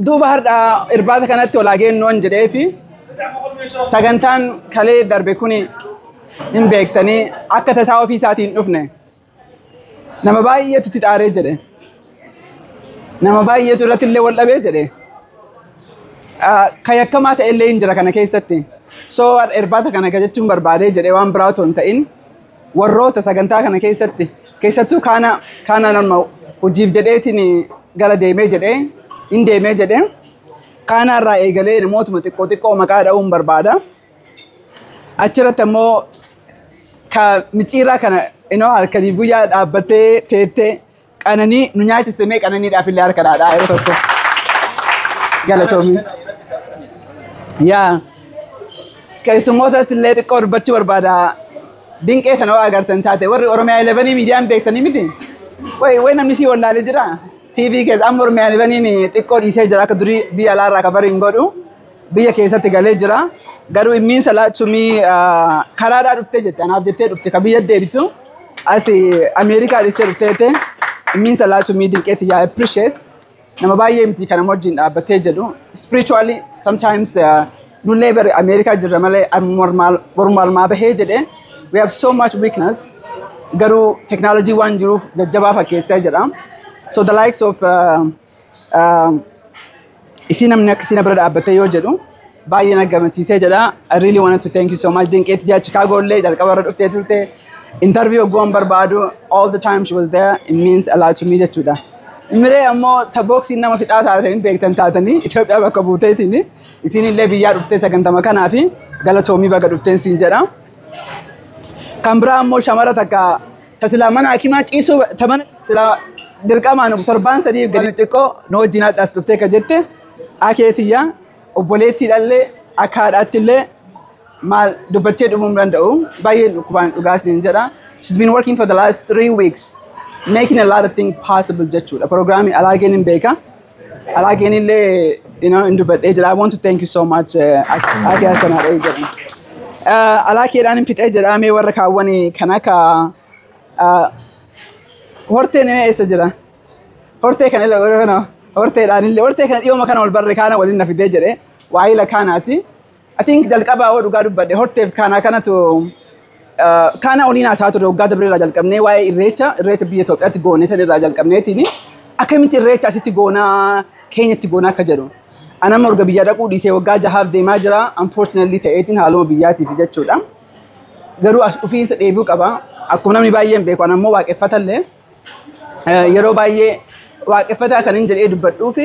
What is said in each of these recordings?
duuba har'a irbaata kanatti walaagennoon jedhee fi sagantaan kalee darbe kuni hin beektanii akka tasaa ofii isaatiin dhufne nama baay'eetu itti dhaaree jedhe nama baay'eetu irratti illee wal dhabee jedhe kan yakkamaa ta'e illee hin jira kana keessatti so irbaata kana jechuun barbaadee jedhee waan biraa otoo hin ta'in warroota sagantaa kana keessattuu kaana nama hojiif jedheetiin gara deemee jedhee hin deemee jedhee kaana irraa eegalee namootuma xiqqoo maqaa dha'uun barbaada. Achirratti ammoo ka micciirraa kana halkaniif guyyaa dhaabbattee teettee qananii nu nyaachistemee qananiidhaaf illee harka dhaadhaa yeroo tokko. Galatoomii. Yaa keessummootatti illee xiqqoo dubbachuu barbaada. Dinqee kana waa agartan taate warri Oromiyaa 11 miidiyaan beektanii miti. Way namni sii wallaalee jira. TV keessa amma Oromiyaa 11 xiqqoo dhiisee jira akka durii biyya alaarraa kabarii hin godhu. Biyya keessatti galee jira. Garuu immiinsa laachumii karaadhaa dhuftee jette anaaf jettee dhufte ka biyya deebitu as Ameerikaa dhistee dhufteete immiinsa laachumii dinqeetti yaa appreciate nama baay'ee miti kana wajjin dhaabbattee jedhu spiritually sometimes nullee bari Ameerikaa jirra malee mormaalmaa bahee jedhe we have so much weakness garuu technology waan jiruuf jajjabaa fakkeessee jedha so the likes of isii namni akkasii na bira dhaabbattee yoo jedhu baay'ee na gammachiisee jedha. I really wanted to thank you so much. Dinqeetti jaa Chicago illee jalqaba irra dhuftee turte. Interview oggoon barbaadu all the time she was there. It means a lot to me jechuudha. Imiree ammoo tabooksiin nama fixaa taatanii beektan taatanii Itoophiyaa bakka buuteetiin isiin illee biyyaa dhuftee sagantama kanaa fi galatoomii baga dhufteen siin jedha. Kan biraa ammoo shamara takka tasilaa mana hakimaa ciisuu taphana silaa dirqamaan torbaan sadii gadi xiqqoo nu wajjin haadhaas dhuftee ka jette akeetiyyaa obboleettii dhallee akka haadhaatti illee maal dubbachee dhumuu hin danda'u baay'ee dhukkubaan dhugaasniin jedha. She's been working for the last 3 weeks making a lot of things possible jechuudha. Programmii alaageen hin beeka. Alaageen illee hin dubbadhee jira. I want to thank you so much akee akkanaa dha'ee jedha. Alaakeedhaan hin fixee jedha mee warra kaawwanii kan akka horteen eessa jira? Hortee kan illee horteedhaan illee hortee kana dhiyooma kana ol barre kaana waliin na fidee jedhe waa'ee la kaanaati. I think jalqabaa hoo dhugaa dubbadhe horteef kanatu kaana waliin haasaa ture waggaa dabre irraa jalqabnee waa'ee irreecha biyya Itoophiyaatti goone san irraa jalqabneetiin akkamitti irreecha asitti goonaa keenyatti goonaa akka jedhu. Anamma urga biyya dhaquu dhiisee waggaa jahaaf deemaa jira unfortunately ta'eetiin haaluma biyyaatiif jechuudha. Garuu as dhufiinsa dheebuu qaba. Akkuma namni baay'een beeku anammoo waaqeffatallee yeroo baay'ee waaqeffataa kan hin jedhee dubbadhuu fi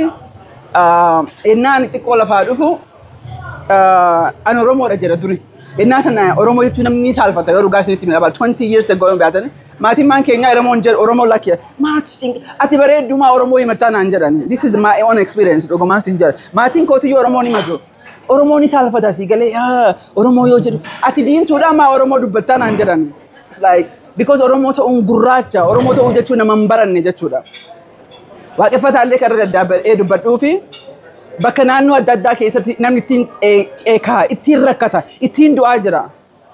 ennaan xiqqoo lafaa dhufu an Oromoodha jedha duri. Ennaa sana Oromoo jechuun namni saalfata yoo dhugaa isinitti midha 20 years ago baatan maatiin maan keenyaa Oromoon jedhu Oromoo lakkiya maatii ati bareeddumaa Oromoo himattaa naan jedhani. This is my own experience dhugumaan sin jedha. Maatiin kootiyyoo Oromoon himatu. Oromoon saalfata si galee Oromoo yoo jedhu ati diimtuudhaa maa Oromoo dubbattaa naan jedhani. It's like because Oromoo ta'uun gurraacha Oromoo ta'uu jechuun nama hin baranne jechuudha. Waaqeffataa illee kan irra daddaabee dubbadhuu fi bakka naannoo adda addaa keessatti namni ittiin qeeqaa ittiin rakkata ittiin du'aa jira.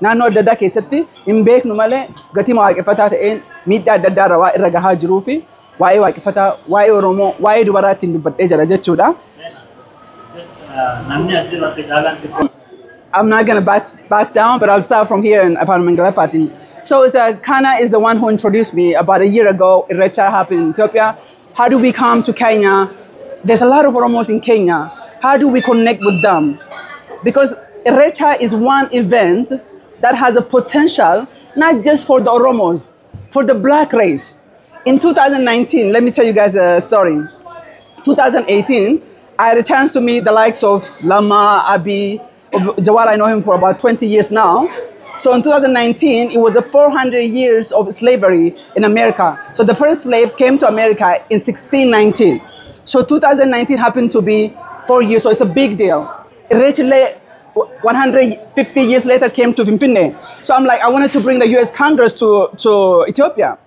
Naannoo adda addaa keessatti hin beeknu malee gatii waaqeffataa ta'een miidhaa adda addaa irra irra gahaa jiruu fi waa'ee waaqeffataa waa'ee Oromoo waa'ee dubaraa ittiin dubbadhee jira jechuudha. I'm not gonna back down, but I'll start from here and Afaan Mangalafatiin. So Kana is the one who introduced me about a year ago. Irrecha happened in Ethiopia. How do we come to Kenya? There's a lot of Oromos in Kenya. How do we connect with them? Because Irrecha is one event that has a potential, not just for the Oromos, for the black race. In 2019, let me tell you guys a story. 2018, I had a chance to meet the likes of Lama, Abi, Jawar, I know him for about 20 years now. So in 2019, it was a 400 years of slavery in America. So the first slave came to America in 1619. So 2019 happened to be 4 years, so it's a big deal. Eventually, 150 years later came to Finfinne. So I'm like, I wanted to bring the US Congress to Ethiopia.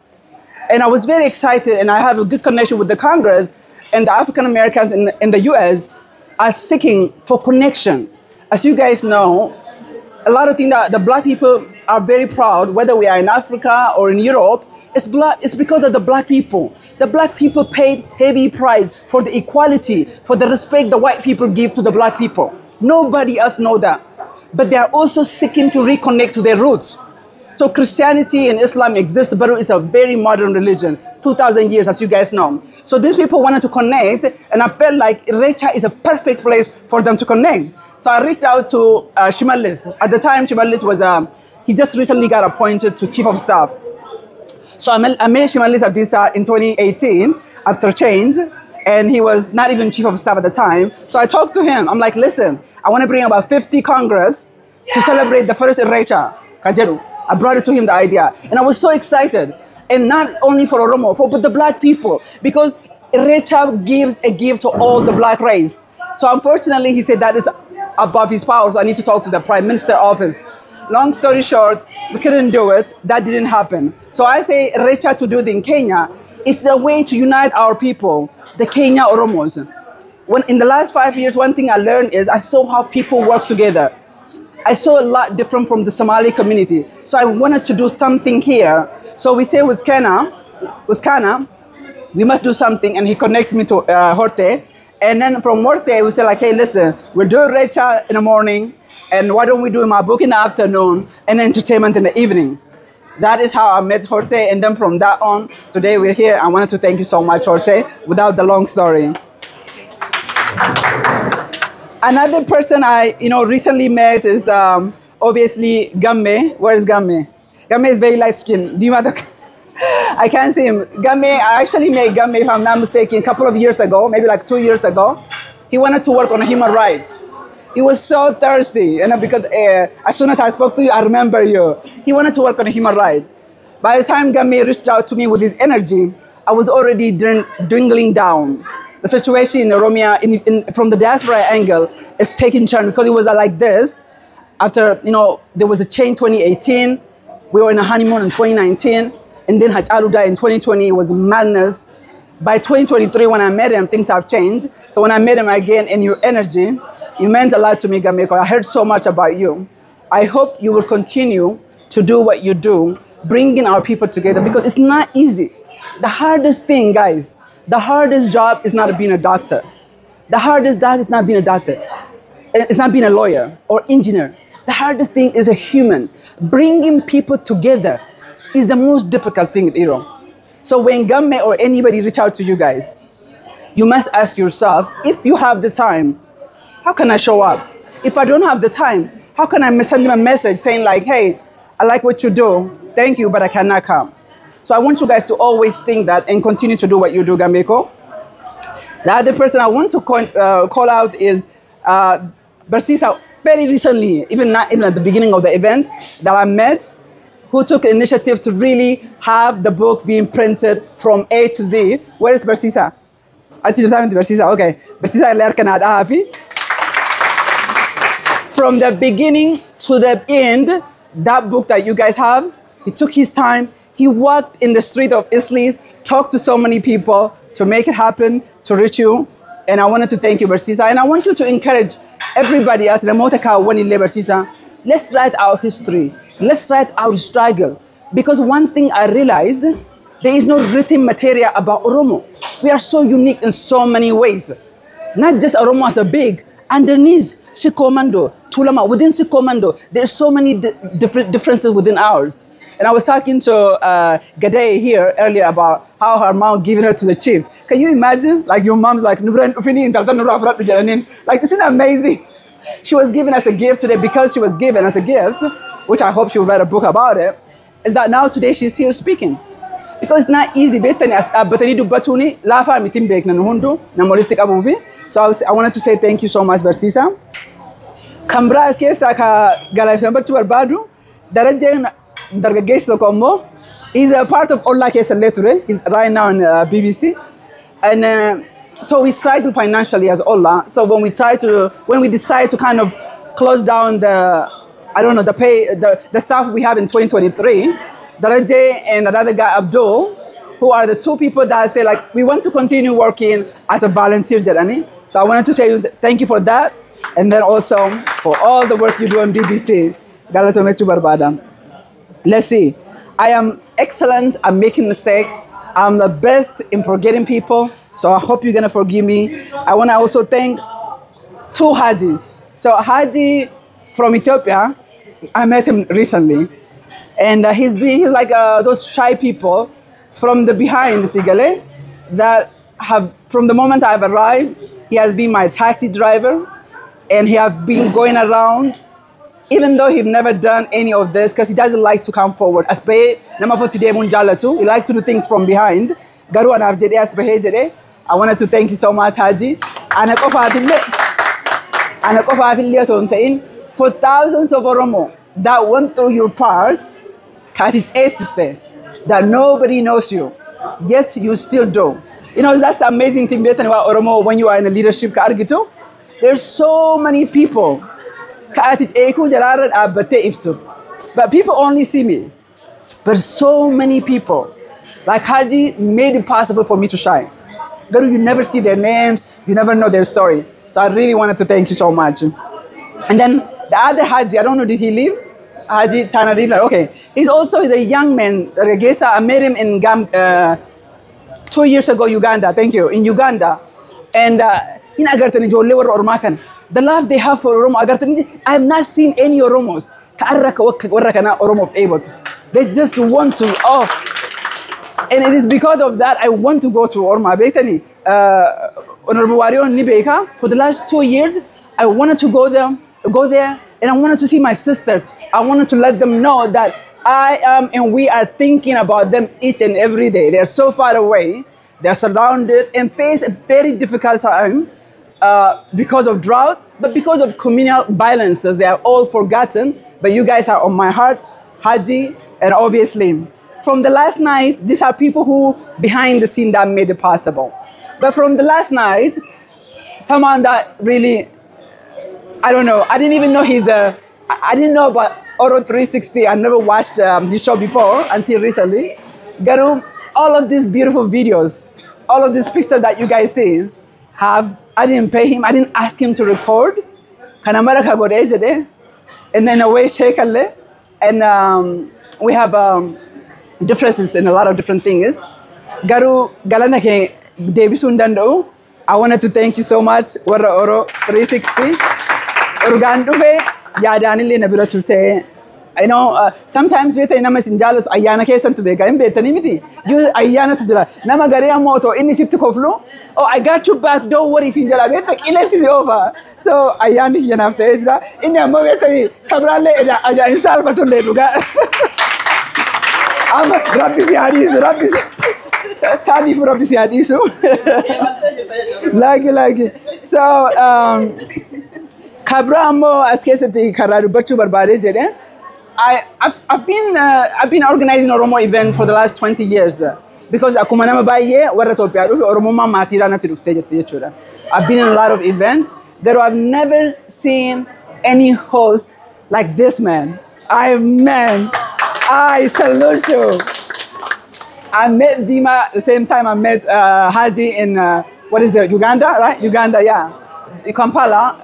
And I was very excited, and I have a good connection with the Congress, and the African Americans in the US are seeking for connection. As you guys know, a lot of things that the black people are very proud, whether we are in Africa or in Europe, it's because of the black people. The black people paid heavy price for the equality, for the respect the white people give to the black people. Nobody else knows that. But they are also seeking to reconnect to their roots. So Christianity and Islam exist, but it's a very modern religion, 2,000 years, as you guys know. So these people wanted to connect, and I felt like Irratti is a perfect place for them to connect. So I reached out to Shimalis. At the time, Shimalis was, he just recently got appointed to Chief of Staff. So I met Shimalis Abdisa in 2018, after change, and he was not even Chief of Staff at the time. So I talked to him. I'm like, listen, I want to bring about 50 Congress to celebrate the first Irratti, Kajeru. I brought it to him, the idea. And I was so excited. And not only for Oromo, but the black people. Because Irratti gives a gift to all the black race. So unfortunately, he said that is above his power, so I need to talk to the Prime Minister office. Long story short, we couldn't do it. That didn't happen. So I say Irratti to do it in Kenya is the way to unite our people, the Kenya Oromos. When in the last 5 years, one thing I learned is I saw how people work together. I saw a lot different from the Somali community. So I wanted to do something here. So we say with Kana, we must do something, and he connected me to Horte. And then from Horte, we said like, hey, listen, we'll do Irratti in the morning, and why don't we do my book in the afternoon, and entertainment in the evening. That is how I met Horte, and then from that on, today we're here. I wanted to thank you so much, Horte, without the long story. Another person I recently met is obviously Gamme. Where is Gamme? Gamme is very light skinned. Do you know? I can't see him. Gamme, I actually met Gamme, if I'm not mistaken, a couple of years ago, maybe like 2 years ago. He wanted to work on human rights. He was so thirsty, because as soon as I spoke to you, I remember you. He wanted to work on human rights. By the time Gamme reached out to me with his energy, I was already dwindling down. The situation in Oromia, from the diaspora angle, is taking turn because it was like this. After, there was a change 2018. We were in a honeymoon in 2019. And then Hachalu died in 2020. It was madness. By 2023, when I met him, things have changed. So when I met him again, and your energy, it meant a lot to me, Gameko. I heard so much about you. I hope you will continue to do what you do, bringing our people together, because it's not easy. The hardest thing, guys, the hardest job is not being a doctor. The hardest job is not being a doctor. It's not being a lawyer or engineer. The hardest thing is a human. Bringing people together is the most difficult thing, So when Gamme or anybody reach out to you guys, you must ask yourself, if you have the time, how can I show up? If I don't have the time, how can I send them a message saying like, hey, I like what you do. Thank you, but I cannot come. So I want you guys to always think that and continue to do what you do, Gameko. The other person I want to call out is Barsisa, very recently, even at the beginning of the event that I met, who took initiative to really have the book being printed from A to Z. Where is Barsisa? Barsisa, okay. Barsisa Kanaa. From the beginning to the end, that book that you guys have, he took his time. He walked in the street of Islis, talked to so many people to make it happen, to reach you. And I wanted to thank you, Barsisa. And I want you to encourage everybody else, Barsisa, let's write our history. Let's write our struggle. Because one thing I realized, there is no written material about Oromo. We are so unique in so many ways. Not just Oromo as a big, underneath Sikomando, Tulama, within Sikomando, there's so many different differences within ours. And I was talking to Gade here earlier about how her mom giving her to the chief. Can you imagine? Like your mom's like, like, isn't that amazing? She was given as a gift today because she was given as a gift, which I hope she will write a book about it, is that now today she's here speaking. Because it's not easy. So I wanted to say thank you so much, Barsisa. Kambra keessaa ka galaafamachuu barbaadu darajeen dargaggeessa Kombo is a part of Olla keessa ture. He's right now in BBC, and so we struggle financially as Olla. So when we decide to kind of close down the staff we have in 2023, Daraje and another guy Abdul, who are the two people that say like we want to continue working as a volunteer, Jarani. So I wanted to say thank you for that. And then also for all the work you do on BBC. Galatomechu Barbada. Let's see. I am excellent at making mistakes. I'm the best in forgetting people. So I hope you're going to forgive me. I want to also thank two Hajis. So Haji from Ethiopia, I met him recently. And he's like those shy people from the behind, Sigale, that have, from the moment I've arrived, he has been my taxi driver. And he has been going around, even though he's never done any of this, because he doesn't like to come forward. As he likes to do things from behind. I wanted to thank you so much, Haji. For thousands of Oromo that went through your part, that nobody knows you, yet you still do. You know, that's the amazing thing about Oromo when you are in a leadership. There's so many people. But people only see me. But so many people, like Haji, made it possible for me to shine. You never see their names, you never know their story. So I really wanted to thank you so much. And then the other Haji, I don't know, did he leave? Haji Tanarif, okay. He's also the young man, Regesa. I met him in 2 years ago, Uganda, thank you, in Uganda. And the love they have for Oromo, I have not seen any Oromos. They just want to, and it is because of that I want to go to Orma. For the last 2 years, I wanted to go there, and I wanted to see my sisters. I wanted to let them know that I am and we are thinking about them each and every day. They are so far away. They are surrounded and face a very difficult time because of drought, but because of communal violences. They are all forgotten, but you guys are on my heart, Haji, and obviously. From the last night, these are people who behind the scene that made it possible. But from the last night, someone that really, I don't know, I didn't even know I didn't know about Oro 360. I never watched this show before until recently. Garu, all of these beautiful videos, all of these pictures that you guys see, I didn't pay him, I didn't ask him to record. And then away shake and we have differences in a lot of different things. Garu galana ke debisun dandau. I wanted to thank you so much, Warra Oro 360. Urgandufe yadanile nabira turte. I know sometimes we say nama sinjalo to ayana kesan to bega imbe tanimiti. You ayana to jala. Nama garia moto ini sit koflo. Oh, I got you back. Don't worry, sinjala. Beta ilet is over. So ayani yana after Ezra. Ini amo beta kabrale aja insal patulle duga. Am Rabbi Hadis, Rabbi. Tani for Rabbi Hadis. Lagi. So kabramo askeseti kararu bachu barbare jere. I've been organizing Oromo event for the last 20 years because akumanama baye warra Ethiopia Oromo ma matira na tirufte jechura. I've been in a lot of events. But I've never seen any host like this man. I salute you. I met Dima at the same time I met Haji in what is that, Uganda, right? Uganda, yeah, in Kampala,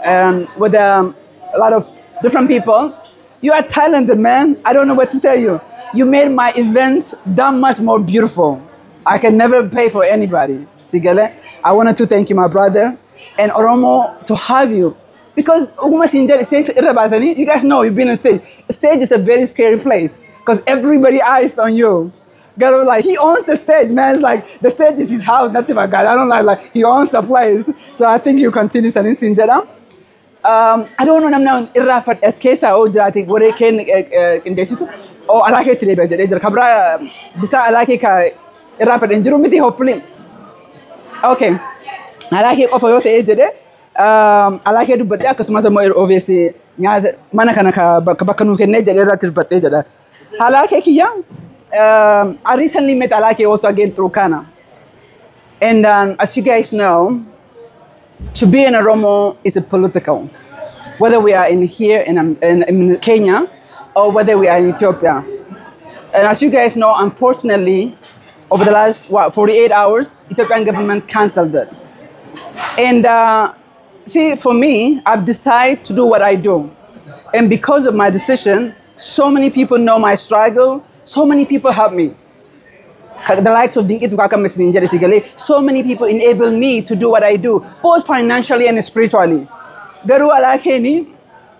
with a lot of different people. You are talented, man. I don't know what to say you. You made my event that much more beautiful. I can never pay for anybody. Sigele, I wanted to thank you, my brother, and Oromo to have you. Because you guys know you've been on stage. Stage is a very scary place because everybody eyes on you. Garo, like, he owns the stage, man. It's like the stage is his house, nothing like that. I don't like he owns the place. So I think you continue selling Sinjada. I don't know now irratti as keessaa oo jiraate waree keen qindeessitu oo alaakee itti deebi'aa jedhee jira kabraa bisa alaakee ka irratti hin jiru miti hopefully okay alaakee qofa yoo ta'ee jedhee alaakee dubbadhee akkasumas immoo obviously nyaata mana kana ka bakka nuu kennee jedhee irratti dubbadhee jedha alaakee kiyya I recently met alaakee also again through Kanaa and as you guys know, to be an Oromo is a political, whether we are in here in Kenya or whether we are in Ethiopia. And as you guys know, unfortunately, over the last 48 hours, Ethiopian government cancelled it. And see, for me, I've decided to do what I do. And because of my decision, So many people know my struggle. So many people help me. The likes of Dinky Tukaka Messenger, so many people enable me to do what I do, both financially and spiritually. Garu Alakeni,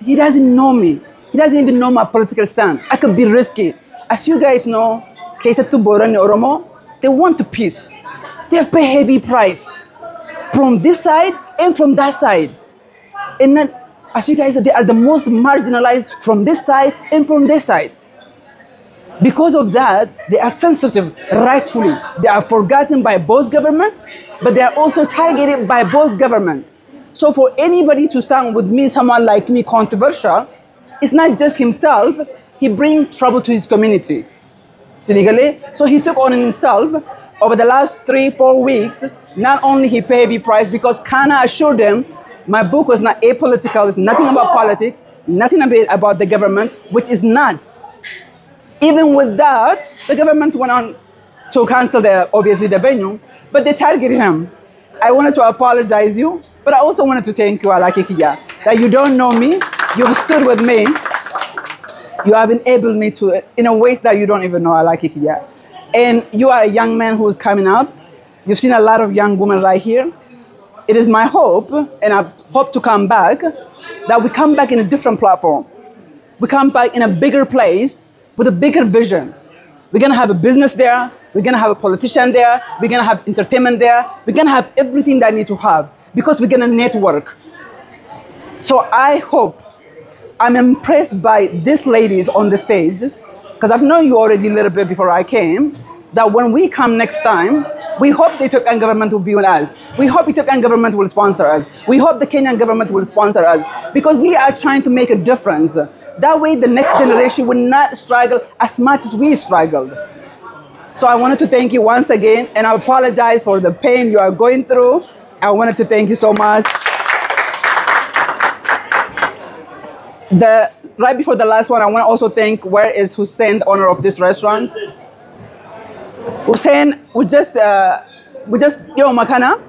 he doesn't know me. He doesn't even know my political stand. I could be risky. As you guys know, keessaa Boran Oromoo, they want the peace. They have paid heavy price from this side and from that side. And then, as you guys know, they are the most marginalized from this side and from this side. Because of that, they are sensitive, rightfully. They are forgotten by both governments, but they are also targeted by both governments. So for anybody to stand with me, someone like me, controversial, it's not just himself, he brings trouble to his community. Senegalese. So he took on himself, over the last 3-4 weeks, not only he paid heavy price, because Kanaa assured them, my book was not apolitical, it's nothing about politics, nothing about the government, which is not. Even with that, the government went on to cancel obviously the venue, but they targeted him. I wanted to apologize you, but I also wanted to thank you, Alakikiya, that you don't know me, you've stood with me, you have enabled me to, in a ways that you don't even know, Alakikiya. And you are a young man who's coming up. You've seen a lot of young women right here. It is my hope, and I hope to come back, that we come back in a different platform. We come back in a bigger place with a bigger vision. We're gonna have a business there, we're gonna have a politician there, we're gonna have entertainment there, we're gonna have everything that I need to have, because we're gonna network. So I hope, I'm impressed by these ladies on the stage, because I've known you already a little bit before I came, that when we come next time, we hope the Ethiopian government will be with us. We hope the Ethiopian government will sponsor us. We hope the Kenyan government will sponsor us, because we are trying to make a difference. That way the next generation will not struggle as much as we struggled. So I wanted to thank you once again, and I apologize for the pain you are going through. I wanted to thank you so much. Right before the last one, I want to also thank, where is Hussein, the owner of this restaurant? Hussein, we just makana,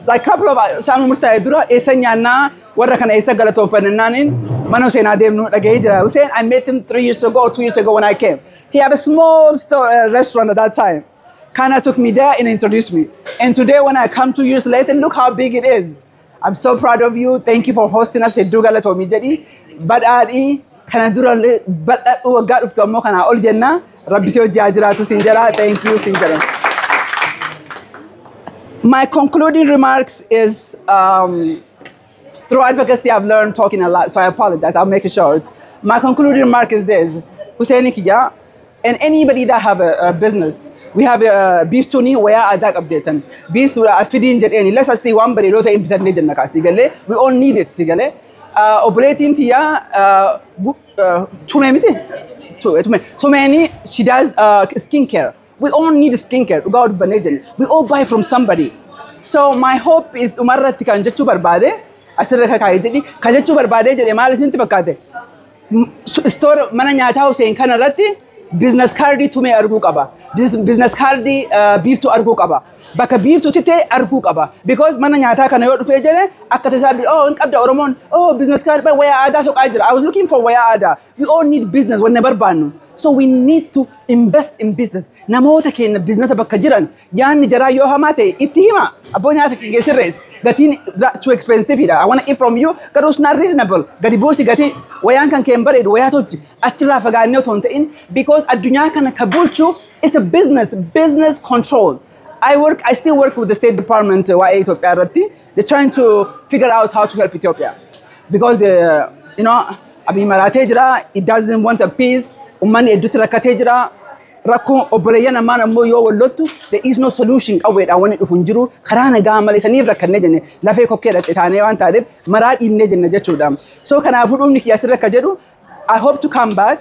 like couple of Samu Murtaidura, Esanyana, warra kana esa galato fanananin, Mano Seenaa Duula Jijjiimootiin. Hussein, I met him 3 years ago or 2 years ago when I came. He had a small restaurant at that time. Kanaa took me there and introduced me. And today when I come 2 years later, look how big it is. I'm so proud of you. Thank you for hosting us. Hedduu galatoomii jedhi. Badhaadhii kana dura badhaadhu waggaa dhuftu ammoo kana ol jenna. Rabbi si hojjaa jiraatu siin jedha. Thank you siin jedha. My concluding remarks is, through advocacy I've learned talking a lot, so I apologize. I'll make it short. My concluding remark is this. Hussein Kiyya, and anybody that have a business, we have a beef tuni where I that update. Beef tuni as feeding jet any. Let's see one body lota internet jet naka sigale. We all need it sigale. Operating tia too many. She does skincare. We all need skincare. We all buy from somebody. So my hope is umarratti kan jechu barbade. Asirra kaayee jedhi kajechu barbade jedhe maal isinti fakkaate. Store mana nyaataa Hussein kanarratti business card tume argu qaba. Business card biiftu argu qaba. Bakka biiftu tite argu qaba. Because mana nyaataa kana yoo dhufee jedhe akka tasaabi oh qabda Oromoon oh business card ba waya aadaa soqaa jira. I was looking for waya aadaa. We all need business wanne barbaannu. So we need to invest in business. Namoota keenya business bakka jiran yaanni jaraa yoo hamaa ta'e itti hima. Abboo nyaata geessirrees. Gatiin too expensive. I want to eat from you. It's not reasonable. Gadi bosi gati wayaan kan keen bareedu wayaa tolchi achirraa fagaannee otoo hin ta'in because addunyaa kana ka bulchu is a business control. I still work with the State Department waa'ee Itoophiyaa irratti. They're trying to figure out how to help Ethiopia because Abiy maraatee jira. It doesn't want a peace. Ummanni hedduutti rakkatee jira. Rakkoon obboleeyyan ammaan ammoo yoo wallottu there is no solution qawweedhaan wanni dhufu hin jiru karaa nagaa malee saniif rakkannee jenne lafee kokkee dhaqxe taanee waan taateef maraa dhiibnee jenne jechuudha. So kanaafuu dhumni kiyya asirra akka jedhu I hope to come back.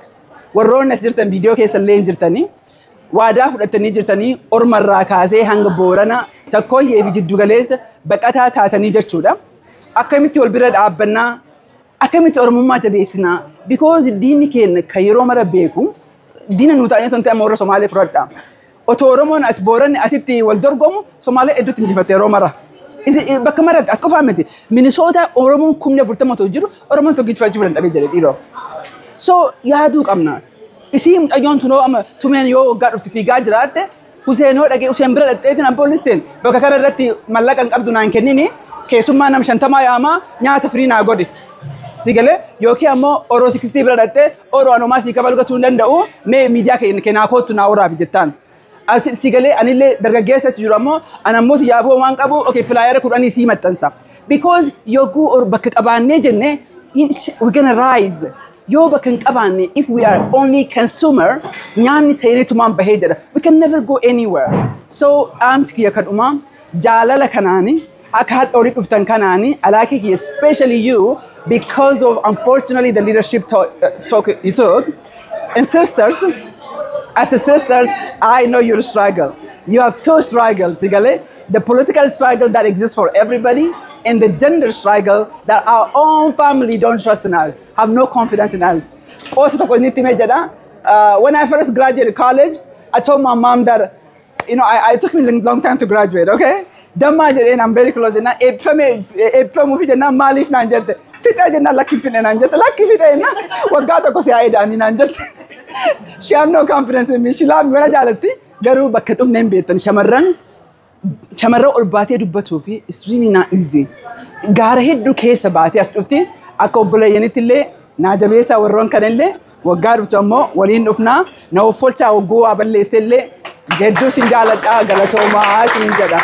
Warroonni as jirtan viidiyoo keessa illee jirtanii waadaa fudhattanii jirtanii ormarraa kaasee hanga boorana sakkooyyee fi jiddu galeessa baqataa taatanii jechuudha. Akkamitti wal bira dhaabbannaa akkamitti oromummaa jabeessinaa because diinni keenya kan yeroo mara beeku Dina nutanya tonte amora Somali frodda. Oto Oromoon as Booranni asitti wal dorgomu Somali edduutti injifatte yeroo mara. Bakka maratti as qofa miti. Minnesota Oromoon kumni 40 jiru Oromoon tokkichi fachuu dandhabee jedhe dhiiroo. So yaaduu qabna. Isin ayyoon tunoo ama tumeen yoo waggaa dhufti fiigaa jiraatte Huseen hoo dhagee Huseen bira dhadheetiin abboo lisseen bakka kanarratti mallaqa hin qabdu naan kennini keessummaa nama 50 yaamaa nyaata firii naa godhi. Sigale yookiin ammoo oroo 60 bira dhadhee oroo anomaa sii kabalu gatuu hin danda'u mee miidiyaa keenyaa kootu naa waraabi jettaan. Sigale anillee dargaggeessa jiru ammoo anammoo yaaboo waan qabu okay filaayera kudhanii sii maxxansa. Because yogguu or bakka qabaannee jenne we're gonna rise. Yo bakan qabaanne if we are only consumer nyaanni seenetumaan bahee jira. We can never go anywhere. So amskiya kaduma jaalala kanaani akka hadhoori dhuftan kanaani alaake ki especially you because of unfortunately the leadership talk you took. And sisters, as a sisters, I know your struggle. You have two struggles, sigale. The political struggle that exists for everybody and the gender struggle that our own family don't trust in us, have no confidence in us. Also, when I first graduated college, I told my mom that, it took me a long time to graduate, okay? And I'm very close. She had no confidence in me. She loved me. Shamarra ol baatee dubbatu fi it's really not easy. Gaara hedduu keessa baatee as dhufti akka obboleeyyanitti illee naa jabeessaa warroon kanallee waggaa dhuftu ammoo waliin dhufnaa na offolchaa wagguu waa balleesse illee hedduu sin jaaladhaa galatoomaa sin jedha.